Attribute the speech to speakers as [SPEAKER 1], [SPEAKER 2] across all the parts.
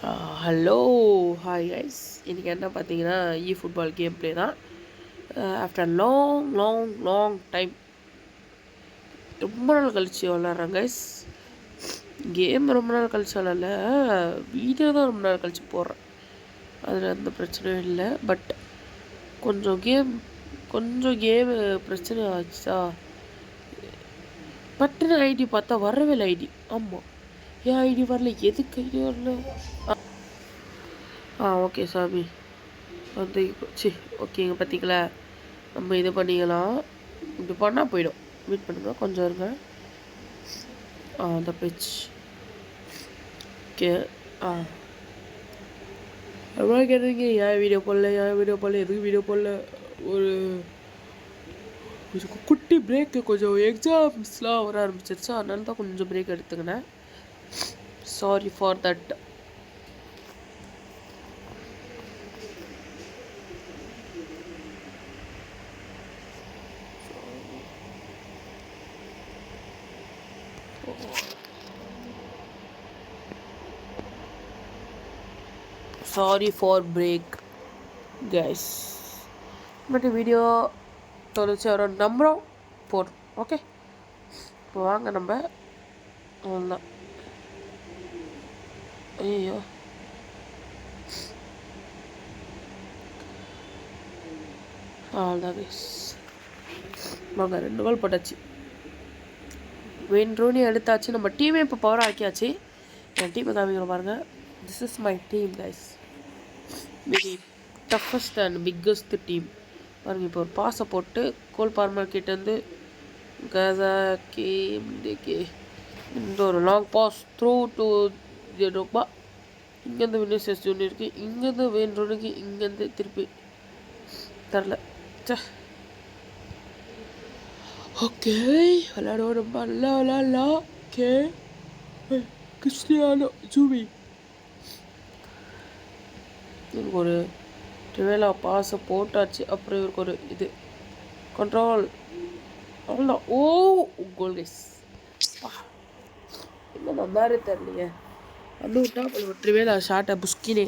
[SPEAKER 1] Hello hi guys. இன்றைக்கி என்ன பார்த்தீங்கன்னா ஃபுட்பால் கேம் ப்ளே தான். ஆஃப்டர் லாங் டைம் ரொம்ப நாள் கழிச்சு விளாட்றேன் கைஸ். கேம் ரொம்ப நாள் கழிச்சு விளாட்ல, வீடியோ தான் ரொம்ப நாள் கழிச்சு போடுறேன். அதில் எந்த பிரச்சனையும் இல்லை. பட் கொஞ்சம் கேமு பிரச்சனை ஆச்சுதா. பட்டுன்னு ஐடி பார்த்தா வரவே இல்லை ஐடி. ஆமாம், ஏன் ஐடி வரல, எதுக்கு ஐடி வரல? ஓகே சாமி வந்து சரி ஓகேங்க. பார்த்தீங்களா, நம்ம இது பண்ணிக்கலாம். இப்படி பண்ணால் போயிடும். வெயிட் பண்ணுங்க, கொஞ்சம் இருங்க. அந்த பேஜ் ஓகே. எவ்வளோ கேட்டீங்க, ஏன் வீடியோ போடல எதுக்கு வீடியோ போடல? ஒரு குட்டி பிரேக்கு, கொஞ்சம் எக்ஸாம்ஸ்லாம் வர ஆரம்பிச்சிருச்சு, அதனால தான் கொஞ்சம் பிரேக் எடுத்துக்கினேன். Sorry for that. Sorry for break guys. But video தொலைச்சி வர நம்புகிறோம் போடுறோம். ஓகே, இப்போ வாங்க நம்ம அவ்வளோதான். ஐயோ அவ்வளோதான் கைஸ். வாங்க, 2 கோல் போட்டாச்சு. வெயின் ரூனி எடுத்தாச்சு. நம்ம டீமே இப்போ பவர் ஆக்கியாச்சு. என் டீமை காமிக்கிறோம் பாருங்கள். This is my team guys. Very toughest and biggest team பாருங்கள். இப்போ ஒரு பாஸை போட்டு கோல் பார்மர் கிட்டேருந்து கசாக்கி இந்த ஒரு லாங் பாஸ் த்ரூ டு ரூபா. இங்கேருந்து வினிசியஸ் ஜூனியருக்கு, இங்கேருந்து வெயின் ரூனிக்கு, இங்கேருந்து திருப்பி தரல. ஓகே, விளையாடுவோம், ரொம்ப நல்லா விளையாடலாம். ஓகே, கிறிஸ்டியானோ ஜூவி இவருக்கு ஒரு ட்ரிவேலா பாஸை போட்டாச்சு. அப்புறம் இவருக்கு ஒரு இது கண்ட்ரோல், அவ்வளோதான். கோல் கைஸ். என்ன நல்லாரு தெரியலையே. வந்து விட்டா ஒரு ட்ரிவேலா ஷார்ட்டை புஷ்கினே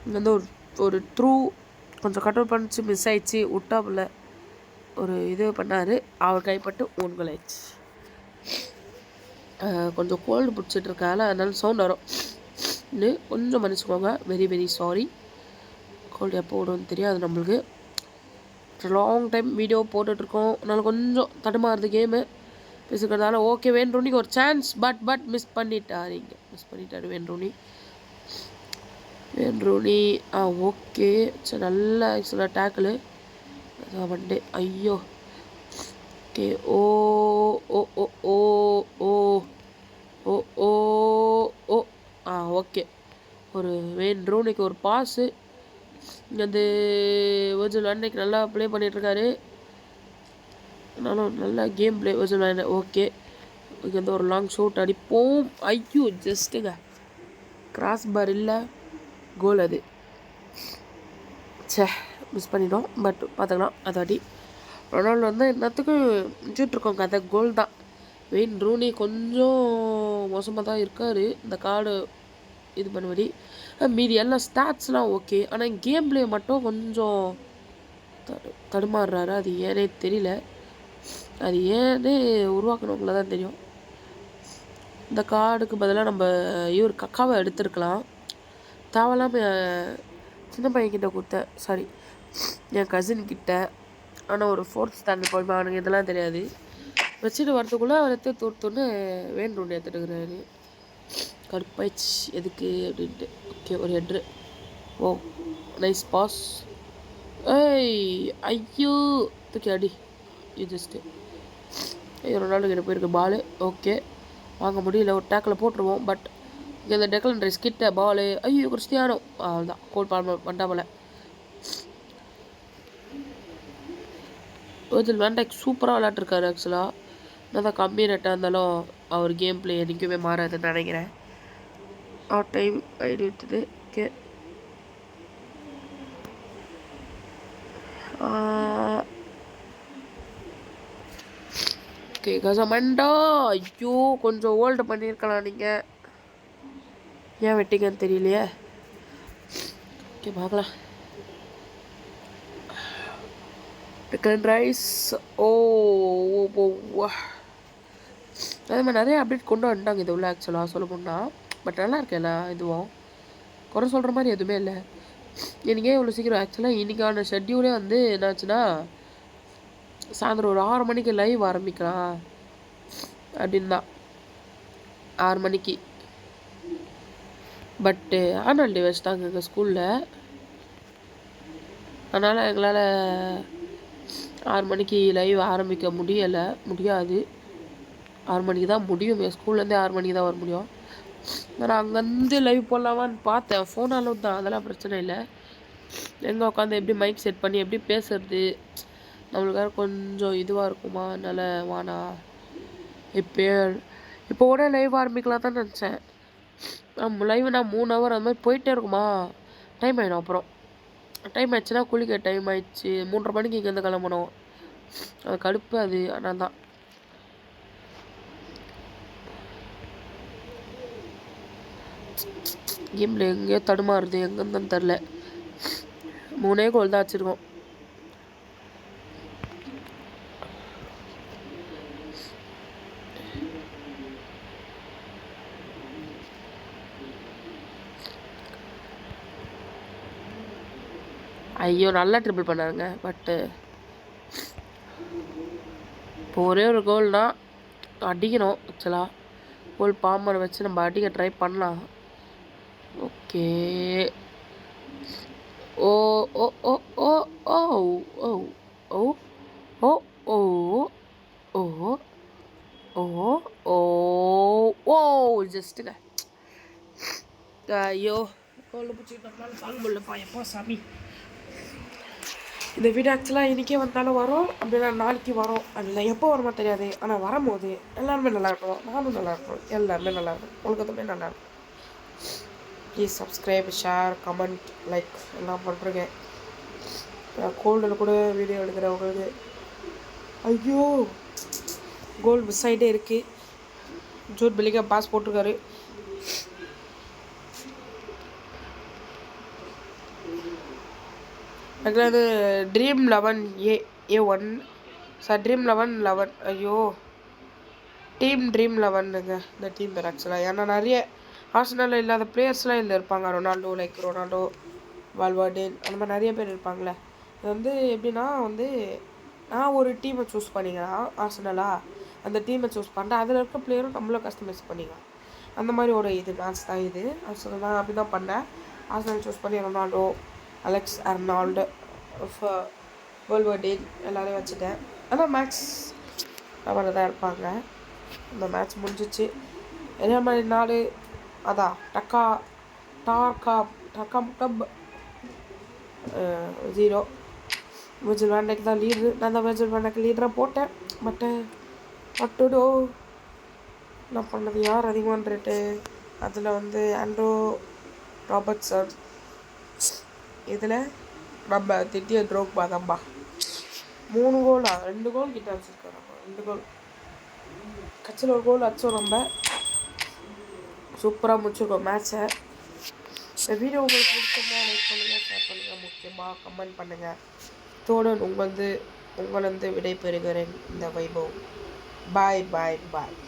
[SPEAKER 1] இங்கேருந்து ஒரு த்ரூ கொஞ்சம் கண்ட்ரோல் பண்ணிச்சு, மிஸ் ஆயிடுச்சு. விட்டாப்புல ஒரு இது பண்ணார், அவர் கைப்பட்டு 1 கோல் ஆயிடுச்சு. கொஞ்சம் கோல்டு பிடிச்சிட்ருக்கால, அதனால சவுண்ட் வரும். கொஞ்சம் மன்னிச்சுக்கோங்க, வெரி சாரி. கோல்டு எப்போ விடும்னு தெரியாது நம்மளுக்கு. லாங் டைம் வீடியோ போட்டுட்ருக்கோம், அதனால் கொஞ்சம் தடுமாறுது கேமு பேசுகிறதால. ஓகே, வேன் ரூனிக்கு ஒரு சான்ஸ், பட் மிஸ் பண்ணிட்டாரு வேன் ரூனி. ஓகே, சரி, நல்ல ஆக்சுவலாக டேக்கிளு வண்டே. ஐயோ, ஓகே. ஓ ஓ ஓ ஓ ஓ ஓ ஓ ஓ ஓகே. ஒரு வேன் ரூனிக்கு ஒரு பாஸு. இங்கேருந்து வெர்ஜில் வேண்டேக்கு நல்லா ப்ளே பண்ணிகிட்ருக்காரு. ஆனாலும் நல்லா கேம் ப்ளே வெர்ஜில் வேண்டே. ஓகே, இங்கேருந்து ஒரு லாங் ஷூட் அடிப்போம். ஐயோ, ஜஸ்ட்டுங்க கிராஸ் பார் இல்லை, கோல் அது. மிஸ் பண்ணிட்டோம், பட் பார்த்துக்கலாம். அதாட்டி ரொனால்டோ வந்து எல்லாத்துக்கும் முடிச்சுட்ருக்கோங்க, அதை கோல் தான். வெயின் ரூனி கொஞ்சம் மோசமாக தான் இருக்கார் இந்த கார்டு இது பண்ணுபடி. மீதி எல்லாம் ஸ்டாட்ஸ்லாம் ஓகே, ஆனால் கேம் ப்ளே மட்டும் கொஞ்சம் தடுமாறுறாரு. அது ஏன்னே தெரியல. அது ஏன்னே உருவாக்கணவங்கள தான் தெரியும். இந்த கார்டுக்கு பதிலாக நம்ம இவர் கக்காவை எடுத்துருக்கலாம். தேவையில்லாமல் சின்ன பையன்கிட்ட கொடுத்தேன், சாரி என் கசின்கிட்ட. ஆனால் ஒரு 4th ஸ்டாண்டர்ட் போய் அவனுக்கு இதெல்லாம் தெரியாது. வச்சுட்டு வரத்துக்குள்ளே அவர் தூர்த்துன்னு வேணும் எடுத்துட்டுக்கிறாரு. கடுப்பாயிடுச்சு எதுக்கு அப்படின்ட்டு. ஓகே, ஒரு ஹெட்ரு. ஓ, நைஸ் பாஸ். ஐயோ, தூக்கி அடி. ஜஸ்ட்டு ரொனால்டோ கிட்ட போயிருக்கு பாலு. ஓகே, வாங்க முடியல, ஒரு டேக்கில் போட்டுருவோம். பட் இங்கே இந்த டெக்லன் ரைஸ் கிட்ட பாலு. ஐயோ, கிறிஸ்டியானோ. அவ்வளோதான், கோல் பால் பண்ணாமல. வெர்ஜில் வேண்டேக் சூப்பராக விளையாட்டுருக்காரு ஆக்சுவலாக. என்ன தான் கம்மி ரேட்டாக இருந்தாலும் அவர் கேம் ப்ளே என்றைக்குமே மாறாதுன்னு நினைக்கிறேன். டைம் ஐடி விட்டுது. ஓகே, ஓகே கசமண்டா. ஐயோ, கொஞ்சம் ஹோல்டு பண்ணியிருக்கலாம் நீங்கள். ஏன் வெட்டிங்கன்னு தெரியலையே. ஓகே பார்க்கலாம். Chicken rice. ஓ அதே மாதிரி நிறைய அப்டேட் கொண்டு வந்துட்டாங்க இது உள்ள ஆக்சுவலாக சொல்ல போனால். பட் நல்லா இருக்கு எல்லா இதுவும், குறை சொல்கிற மாதிரி எதுவுமே இல்லை. இன்றைக்கே இவ்வளோ சீக்கிரம் ஆக்சுவலாக இன்றைக்கான ஷெட்யூலே வந்து என்னாச்சுன்னா சாயந்தரம் ஒரு 6 மணிக்கு லைவ் ஆரம்பிக்கலாம் அப்படின்னு தான். 6 மணிக்கு. பட்டு ஆனுவல் டே வச்சுட்டாங்க எங்கள் ஸ்கூலில். அதனால் எங்களால் 6 மணிக்கு லைவ் ஆரம்பிக்க முடியாது. 6 மணிக்கு தான் முடியும். என் ஸ்கூல்லேருந்தே 6 மணிக்கு தான் வர முடியும். நான் அங்கேருந்து லைவ் போடலாமான்னு பார்த்தேன். ஃபோன் அளவு தான், அதெல்லாம் பிரச்சனை இல்லை. எங்கே உட்காந்து எப்படி மைக் செட் பண்ணி எப்படி பேசுறது நம்மளுக்காக கொஞ்சம் இதுவாக இருக்குமா, அதனால் வானா இப்போ கூட லைவ் ஆரம்பிக்கலாம் தான் நினச்சேன். லைவ் நான் 3 ஹவர் அந்த மாதிரி போயிட்டே இருக்குமா, டைம் ஆகிடும். அப்புறம் டைம் ஆயிடுச்சுன்னா குளிக்க டைம் ஆயிடுச்சு. 3:30 மணிக்கு இங்கேருந்து கிளம்பணும். அது கடுப்பு. அது ஆனால் தான் கேமில் எங்கேயோ தடுமாறுது, எங்கேருந்துன்னு தெரில. 3 கோல் தான் வச்சுருக்கோம். ஐயோ நல்லா ட்ரிபிள் பண்ணாருங்க. பட்டு இப்போ ஒரே ஒரு கோல் தான் அடிக்கணும் ஆக்சுவலாக. கோல் பாம்பரை வச்சு நம்ம அடிக்க ட்ரை பண்ணலாம். ஓகே. ஓ ஓ ஓ ஓ ஓ ஓ ஓ ஓ ஓ ஓ ஓ ஓ ஓ ஜஸ்ட்டுங்க. ஐயோ கோல் பிடிச்சிக்கிட்டோம்னால தாங்க முடியலப்பா. எப்போ சாமி. இந்த வீடியோ ஆக்சுவலாக இன்றைக்கே வந்தாலும் வரும், அப்படின்னா நாளைக்கு வரும். அதில் எப்போ வருமா தெரியாது. ஆனால் வரும்போது எல்லாருமே நல்லாயிருக்கும், நானும் நல்லாயிருக்கும், எல்லாருமே நல்லாயிருக்கும், உலகத்துமே நல்லாயிருக்கும். Please subscribe, share, comment, like எல்லாம் பண்ணுறேங்க. கோல்டில் கூட வீடியோ எடுக்கிறவங்களுக்கு ஐயோ கோல் மிஸ் ஆகிட்டே இருக்குது. ஜூட் பெல்லிங்ஹாம் பாஸ் போட்டிருக்காரு. அது ட்ரீம் 11 சார், ட்ரீம் 11 ஐயோ ட்ரீம் 11ங்க இந்த டீம் பேர் ஆக்சுவலாக. ஏன்னா நிறைய ஆர்சனலில் இல்லாத பிளேயர்ஸ்லாம் இதில் இருப்பாங்க. ரொனால்டோ, வால்வர்டேன், அந்த மாதிரி நிறைய பேர் இருப்பாங்களே. இது வந்து எப்படின்னா வந்து நான் ஒரு டீமை சூஸ் பண்ணிக்கலாம். ஆர்சனலாக அந்த டீமை சூஸ் பண்ணிட்டு அதில் இருக்க பிளேயரும் நம்மளும் கஸ்டமைஸ் பண்ணிக்கலாம். அந்த மாதிரி ஒரு மேட்ச் தான் இது. ஆர்சனல் தான் அப்படி தான் பண்ணேன். ஆர்சனல் சூஸ் பண்ணி ரொனால்டோ, அலெக்ஸ் அர்னால்டு, வால்வர்டேன் எல்லாரையும் வச்சுட்டேன். ஆனால் மேக்ஸ் அவரை தான் இருப்பாங்க. இந்த மேட்ச் முடிஞ்சிச்சு. அதே மாதிரி 4 அதான் டப் 0. விர்ஜில் வேன் டைக் தான் லீடரு. நான் தான் விர்ஜில் வேன் டைக் லீடராக போட்டேன். பட்டுடோ நான் பண்ணது யார் அதிகமான ரேட்டு. அதில் வந்து ஆண்ட்ரோ ராபர்ட்சன், இதில் நம்ம திட்டிய ட்ரோக்பா தான்பா. 3 கோலா 2 கோல் கிட்ட வச்சுருக்கோம். நம்ம 2 கோல் கட்சியில் ஒரு கோல் வச்சோம். நம்ம சூப்பராக முடிச்சிருக்கோம் மேட்ச்சை. இந்த வீடியோ உங்களுக்கு பிடிச்சிருந்தா லைக் பண்ணுங்கள், ஷேர் பண்ணுங்கள், முக்கியமாக கமெண்ட் பண்ணுங்கள். தோடன் உங்களது விடை பெறுகிறேன். இந்த வைபவ். பாய்.